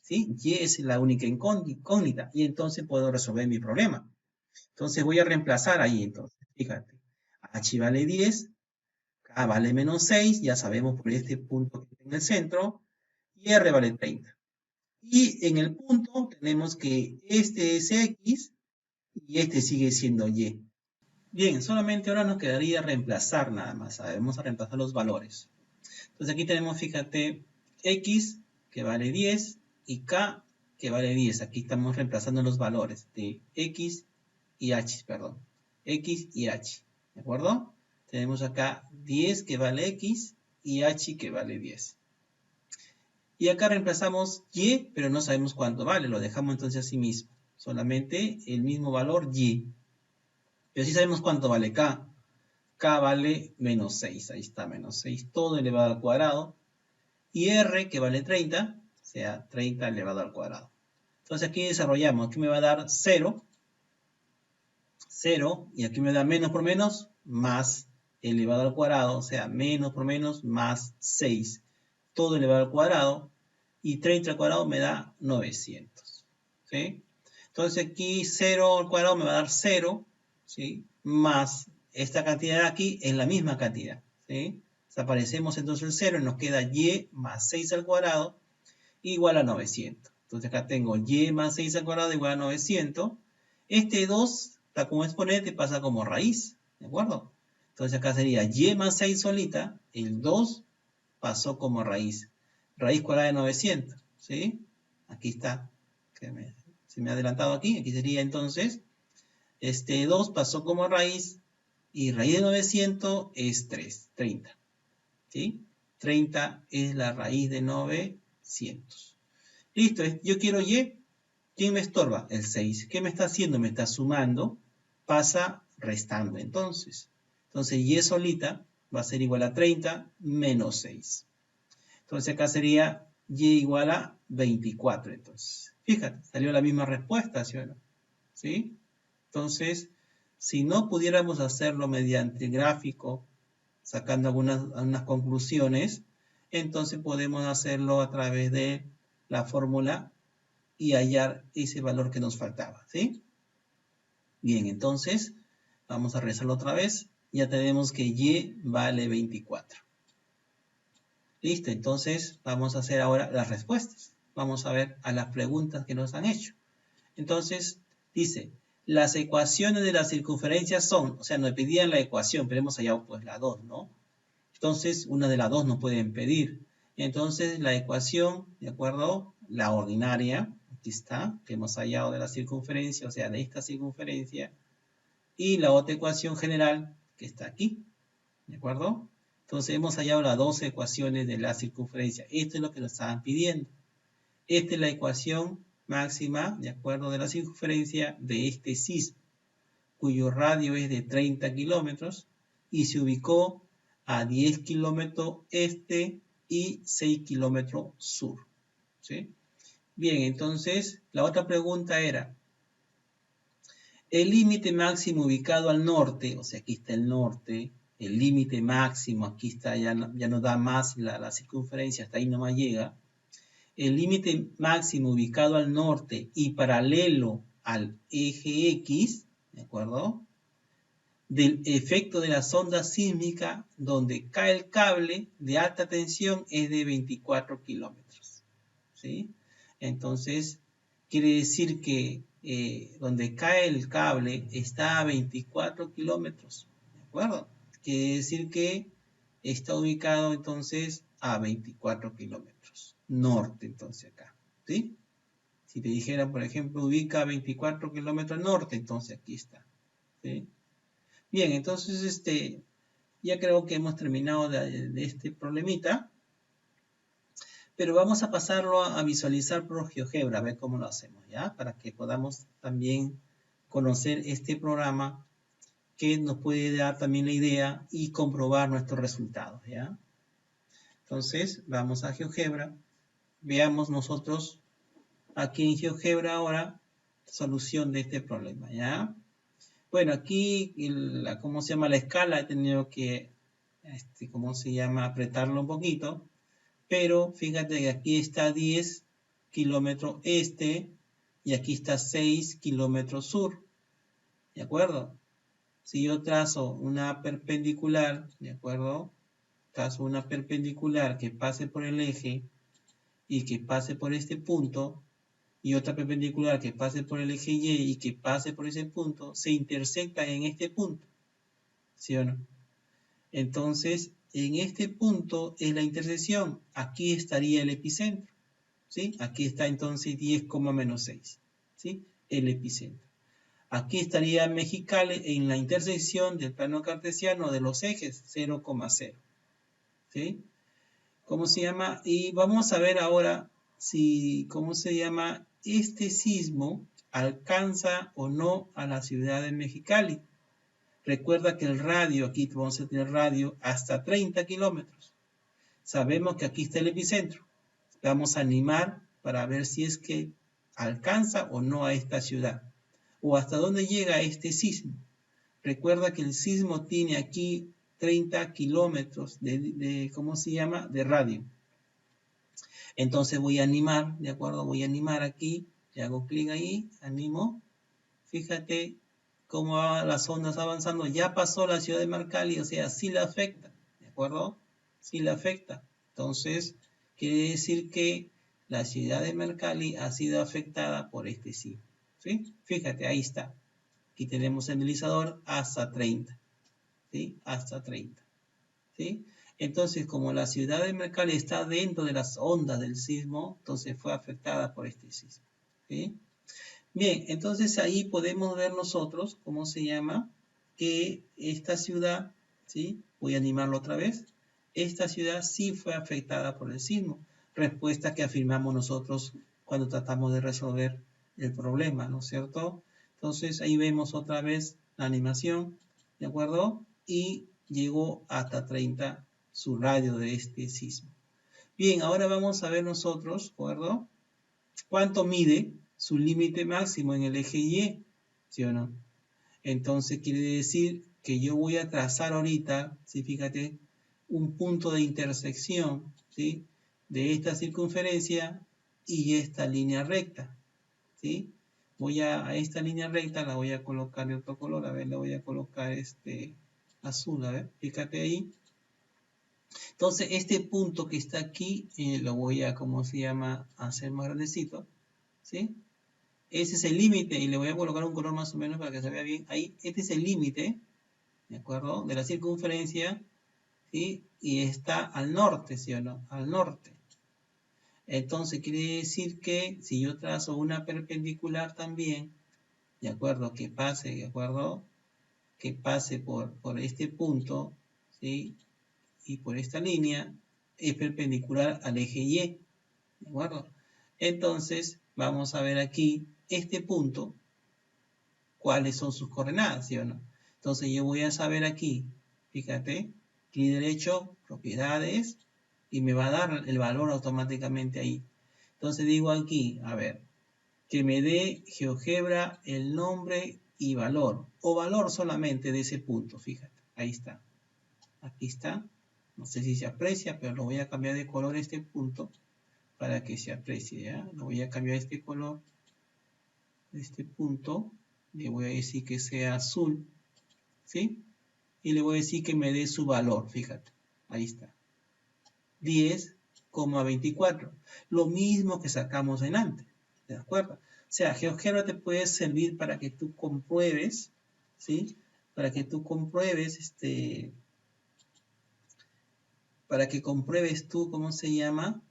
¿Sí? Y es la única incógnita. Y entonces puedo resolver mi problema. Entonces voy a reemplazar ahí entonces. Fíjate. H vale 10. K vale menos 6. Ya sabemos por este punto que está en el centro. Y R vale 30. Y en el punto tenemos que este es X y este sigue siendo Y. Bien, solamente ahora nos quedaría reemplazar nada más. Vamos a reemplazar los valores. Entonces aquí tenemos, fíjate, X que vale 10 y K que vale 10. Aquí estamos reemplazando los valores de X y H, perdón. X y H, ¿de acuerdo? Tenemos acá 10 que vale X y H que vale 10. Y acá reemplazamos Y, pero no sabemos cuánto vale. Lo dejamos entonces así mismo. Solamente el mismo valor Y. Pero sí sabemos cuánto vale K. K vale menos 6. Ahí está, menos 6. Todo elevado al cuadrado. Y R, que vale 30, o sea, 30 elevado al cuadrado. Entonces aquí desarrollamos. Aquí me va a dar 0. 0. Y aquí me da menos por menos, más elevado al cuadrado. O sea, menos por menos, más 6. Todo elevado al cuadrado. Y 30 al cuadrado me da 900. ¿Sí? Entonces aquí 0 al cuadrado me va a dar 0. ¿Sí? Más esta cantidad de aquí es la misma cantidad. ¿Sí? Desaparecemos entonces el 0 y nos queda y más 6 al cuadrado igual a 900. Entonces acá tengo y más 6 al cuadrado igual a 900. Este 2 está como exponente, pasa como raíz. ¿De acuerdo? Entonces acá sería y más 6 solita. El 2 pasó como raíz. Raíz cuadrada de 900. ¿Sí? Aquí está. Se me ha adelantado aquí. Aquí sería entonces, este 2 pasó como raíz. Y raíz de 900 es 3, 30. ¿Sí? 30 es la raíz de 900. Listo, yo quiero y. ¿Quién me estorba? El 6. ¿Qué me está haciendo? Me está sumando. Pasa restando. Entonces y solita va a ser igual a 30 menos 6. Entonces acá sería y igual a 24. Entonces, fíjate, salió la misma respuesta, ¿sí o no? ¿Sí? Entonces, si no pudiéramos hacerlo mediante gráfico, sacando algunas conclusiones, entonces podemos hacerlo a través de la fórmula y hallar ese valor que nos faltaba, ¿sí? Bien, entonces vamos a realizarlo otra vez. Ya tenemos que y vale 24. Listo, entonces vamos a hacer ahora las respuestas. Vamos a ver a las preguntas que nos han hecho. Entonces, dice, las ecuaciones de la circunferencia son, o sea, nos pedían la ecuación, pero hemos hallado pues la 2, ¿no? Entonces, una de las dos nos pueden pedir. Entonces, la ecuación, ¿de acuerdo? La ordinaria, aquí está, que hemos hallado de la circunferencia, o sea, de esta circunferencia, y la otra ecuación general, que está aquí, ¿de acuerdo? Entonces, hemos hallado las dos ecuaciones de la circunferencia. Esto es lo que nos estaban pidiendo. Esta es la ecuación máxima, ¿de acuerdo? De la circunferencia de este sismo, cuyo radio es de 30 kilómetros y se ubicó a 10 kilómetros este y 6 kilómetros sur. ¿Sí? Bien, entonces la otra pregunta era, el límite máximo ubicado al norte, o sea, aquí está el norte, el límite máximo, aquí está, ya no da más la circunferencia, hasta ahí nomás llega. El límite máximo ubicado al norte y paralelo al eje X, ¿de acuerdo? Del efecto de la sonda sísmica donde cae el cable de alta tensión es de 24 kilómetros. ¿Sí? Entonces, quiere decir que donde cae el cable está a 24 kilómetros. ¿De acuerdo? Quiere decir que está ubicado entonces a 24 kilómetros. Norte, entonces acá. ¿Sí? Si te dijeran, por ejemplo, ubica a 24 kilómetros norte, entonces aquí está. ¿Sí? Bien, entonces ya creo que hemos terminado de este problemita, pero vamos a pasarlo a visualizar por GeoGebra, a ver cómo lo hacemos, ¿ya? Para que podamos también conocer este programa que nos puede dar también la idea y comprobar nuestros resultados, ¿ya? Entonces, vamos a GeoGebra, veamos nosotros aquí en GeoGebra ahora solución de este problema, ¿ya? Bueno, aquí, ¿cómo se llama? La escala he tenido que, ¿cómo se llama? Apretarlo un poquito. Pero fíjate que aquí está 10 kilómetros este y aquí está 6 kilómetros sur. ¿De acuerdo? Si yo trazo una perpendicular, ¿de acuerdo? Trazo una perpendicular que pase por el eje y que pase por este punto, y otra perpendicular que pase por el eje Y y que pase por ese punto, se intersectan en este punto, ¿sí o no? Entonces, en este punto es la intersección. Aquí estaría el epicentro, ¿sí? Aquí está entonces 10, menos 6, ¿sí? El epicentro. Aquí estaría Mexicali en la intersección del plano cartesiano de los ejes 0,0, ¿sí? ¿Cómo se llama? Y vamos a ver ahora si, ¿cómo se llama? Este sismo alcanza o no a la ciudad de Mexicali. Recuerda que el radio, aquí vamos a tener radio hasta 30 kilómetros. Sabemos que aquí está el epicentro. Vamos a animar para ver si es que alcanza o no a esta ciudad. O hasta dónde llega este sismo. Recuerda que el sismo tiene aquí 30 kilómetros ¿cómo se llama? De radio. Entonces voy a animar, ¿de acuerdo? Voy a animar aquí, le hago clic ahí, animo. Fíjate cómo van las ondas avanzando. Ya pasó la ciudad de Marcali, o sea, sí la afecta, ¿de acuerdo? Sí la afecta. Entonces, quiere decir que la ciudad de Marcali ha sido afectada por este sismo, ¿sí? Fíjate, ahí está. Aquí tenemos el deslizador hasta 30, ¿sí? Hasta 30, ¿sí? Entonces, como la ciudad de Mecali está dentro de las ondas del sismo, entonces fue afectada por este sismo, ¿sí? Bien, entonces ahí podemos ver nosotros, ¿cómo se llama? Que esta ciudad, ¿sí? Voy a animarlo otra vez. Esta ciudad sí fue afectada por el sismo. Respuesta que afirmamos nosotros cuando tratamos de resolver el problema, ¿no es cierto? Entonces ahí vemos otra vez la animación, ¿de acuerdo? Y llegó hasta 30 su radio de este sismo. Bien, ahora vamos a ver nosotros, ¿de acuerdo? ¿Cuánto mide su límite máximo en el eje Y? ¿Sí o no? Entonces quiere decir que yo voy a trazar ahorita, ¿sí? Fíjate, un punto de intersección, ¿sí? De esta circunferencia y esta línea recta, ¿sí? Voy a esta línea recta, la voy a colocar de otro color, a ver, le voy a colocar este azul, a ver, fíjate ahí. Entonces, este punto que está aquí, lo voy a, ¿cómo se llama?, hacer más grandecito, ¿sí? Ese es el límite, y le voy a colocar un color más o menos para que se vea bien. Ahí, este es el límite, ¿de acuerdo?, de la circunferencia, ¿sí? Y está al norte, ¿sí o no? Al norte. Entonces, quiere decir que si yo trazo una perpendicular también, ¿de acuerdo?, que pase, ¿de acuerdo?, que pase por este punto, ¿sí?, y por esta línea, es perpendicular al eje Y, ¿de acuerdo? Entonces, vamos a ver aquí este punto, cuáles son sus coordenadas, ¿sí o no? Entonces, yo voy a saber aquí, fíjate, clic derecho, propiedades, y me va a dar el valor automáticamente ahí. Entonces, digo aquí, a ver, que me dé GeoGebra el nombre y valor, o valor solamente de ese punto, fíjate, ahí está. Aquí está. No sé si se aprecia, pero lo voy a cambiar de color este punto para que se aprecie, ¿ya? Lo voy a cambiar este color, este punto. Le voy a decir que sea azul, ¿sí? Y le voy a decir que me dé su valor, fíjate. Ahí está. 10,24. Lo mismo que sacamos en antes, ¿de acuerdo? O sea, GeoGebra te puede servir para que tú compruebes, ¿sí? Para que tú compruebes, para que compruebes tú, ¿cómo se llama?,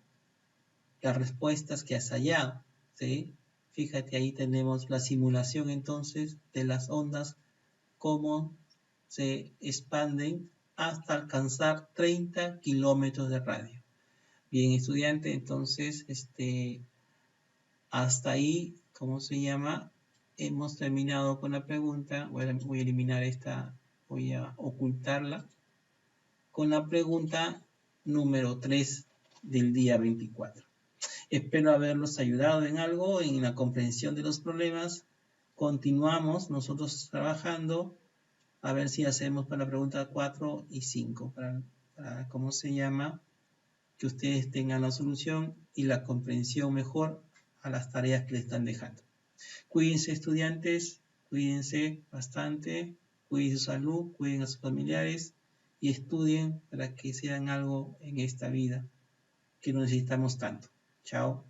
las respuestas que has hallado, ¿sí? Fíjate, ahí tenemos la simulación entonces de las ondas, cómo se expanden hasta alcanzar 30 kilómetros de radio. Bien, estudiante, entonces, hasta ahí, ¿cómo se llama?, hemos terminado con la pregunta. Voy a eliminar esta, voy a ocultarla, con la pregunta número 3 del día 24. Espero haberlos ayudado en algo, en la comprensión de los problemas. Continuamos nosotros trabajando, a ver si hacemos para la pregunta 4 y 5, para ¿cómo se llama?, que ustedes tengan la solución y la comprensión mejor a las tareas que les están dejando. Cuídense, estudiantes, cuídense bastante, cuiden su salud, cuiden a sus familiares y estudien para que sean algo en esta vida que necesitamos tanto. Chao.